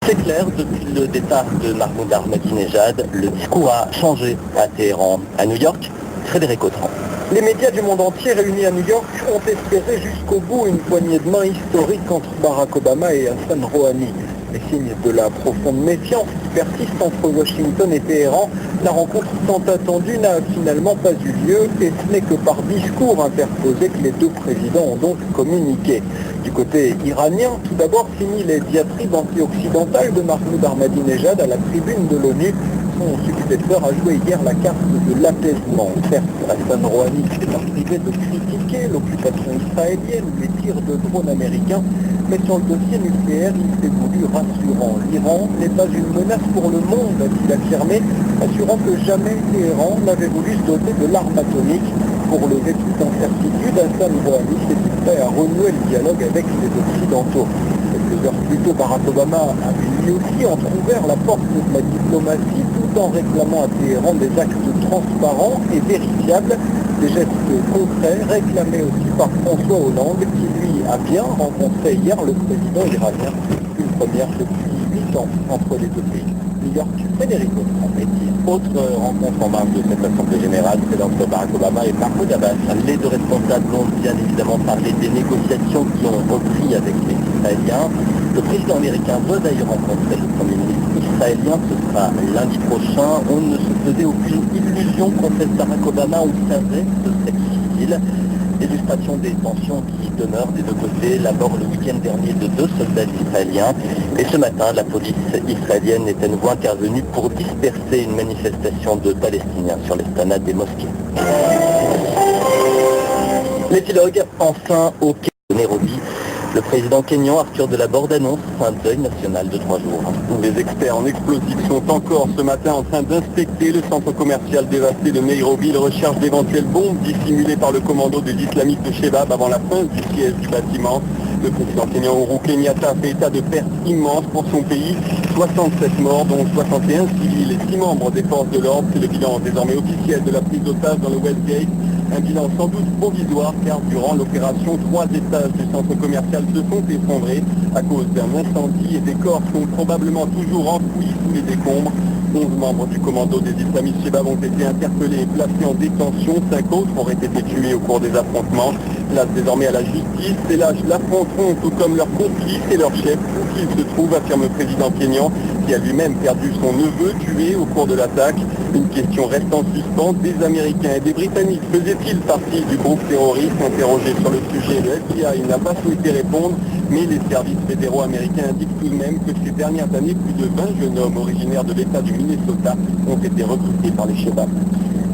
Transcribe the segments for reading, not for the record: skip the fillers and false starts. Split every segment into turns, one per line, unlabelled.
C'est clair, depuis le départ de Mahmoud Ahmadinejad, le discours a changé à Téhéran. À New York, Frédéric Autran.
Les médias du monde entier réunis à New York ont espéré jusqu'au bout une poignée de main historique entre Barack Obama et Hassan Rouhani. Les signes de la profonde méfiance qui persiste entre Washington et Téhéran, la rencontre tant attendue n'a finalement pas eu lieu et ce n'est que par discours interposés que les deux présidents ont donc communiqué. Du côté iranien, tout d'abord, fini les diatribes anti-occidentales de Mahmoud Ahmadinejad à la tribune de l'ONU. Son successeur a joué hier la carte de l'apaisement. Certes, Hassan Rouhani s'est privé de critiquer l'occupation israélienne ou les tirs de drones américains, mais sur le dossier nucléaire, il s'est voulu rassurant. L'Iran n'est pas une menace pour le monde, a-t-il affirmé, assurant que jamais Téhéran n'avait voulu se doter de l'arme atomique. Pour lever toute incertitude, Hassan Rouhani s'est dit prêt à renouer le dialogue avec les Occidentaux. Quelques heures plus tôt, Barack Obama avait lui aussi entrouvert la porte de la diplomatie tout en réclamant à Téhéran des actes transparents et vérifiables, des gestes concrets réclamés aussi par François Hollande qui lui a bien rencontré hier le président iranien, une première depuis 8 ans entre les deux pays. New York, Frédéric Autran.
Autre rencontre en marge de cette Assemblée générale, c'est entre Barack Obama et Mahmoud Abbas. Les deux responsables ont bien évidemment parlé des négociations qui ont repris avec les Israéliens. Le président américain veut d'ailleurs rencontrer le Premier ministre israélien, ce sera lundi prochain. On ne se faisait aucune illusion, professe Barack Obama, on savait que ce serait difficile. L'illustration des tensions qui demeurent des deux côtés, la mort le week-end dernier de 2 soldats israéliens. Et ce matin, la police israélienne est à nouveau intervenue pour disperser une manifestation de Palestiniens sur l'esplanade des mosquées. L'épilogue, enfin, au Kenya de Nairobi. Le président kényan Arthur Delaborde annonce un deuil national de 3 jours.
Les experts en explosifs sont encore ce matin en train d'inspecter le centre commercial dévasté de Nairobi. Ils recherchent d'éventuelles bombes dissimulées par le commando des islamistes de Shebab avant la fin du siège du bâtiment. Le président kényan Uhuru Kenyatta fait état de pertes immenses pour son pays. 67 morts, dont 61 civils et 6 membres des forces de l'ordre. C'est le bilan désormais officiel de la prise d'otage dans le Westgate. Un bilan sans doute provisoire car durant l'opération, 3 étages du centre commercial se sont effondrés à cause d'un incendie et des corps sont probablement toujours enfouis sous les décombres. 11 membres du commando des islamistes Shebab ont été interpellés et placés en détention. 5 autres auraient été tués au cours des affrontements. Place désormais à la justice. Ces lâches l'affronteront tout comme leurs complices et leurs chefs où qu'ils se trouvent, affirme le président kényan qui a lui-même perdu son neveu tué au cours de l'attaque. Une question reste en suspens. Des Américains et des Britanniques faisaient-ils partie du groupe terroriste? Interrogé sur le sujet, le FBI n'a pas souhaité répondre, mais les services fédéraux américains indiquent tout de même que ces dernières années, plus de 20 jeunes hommes originaires de l'État du Minnesota ont été recrutés par les Shebab.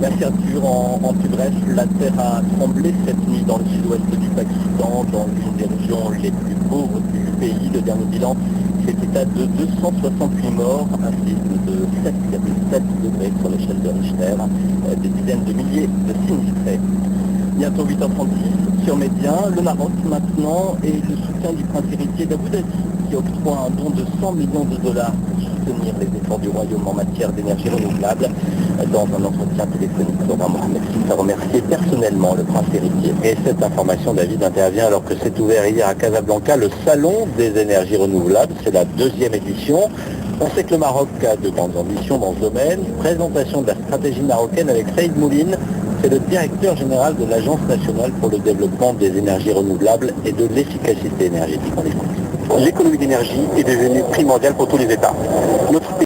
La ceinture en plus bref, la terre a tremblé cette nuit dans le sud-ouest du Pakistan, dans l'une des régions les plus pauvres du pays. Le dernier bilan fait état de 268 morts, un séisme de 7,7 degrés sur l'échelle de Richter, des dizaines de milliers de sinistrés. Bientôt 8h36 sur Média, le Maroc maintenant et le soutien du prince héritier d'Abu Dhabi qui octroie un don de 100 millions de dollars pour soutenir les efforts du royaume en matière d'énergie renouvelable. Dans un entretien téléphonique, Laurent Mohamed VI a remercié personnellement le prince héritier. Et cette information, David, intervient alors que s'est ouvert hier à Casablanca le salon des énergies renouvelables. C'est la 2e édition. On sait que le Maroc a de grandes ambitions dans ce domaine. Présentation de la stratégie marocaine avec Saïd Mouline. C'est le directeur général de l'Agence nationale pour le développement des énergies renouvelables et de l'efficacité énergétique. On écoute.
L'économie d'énergie est devenue primordiale pour tous les États. Notre pays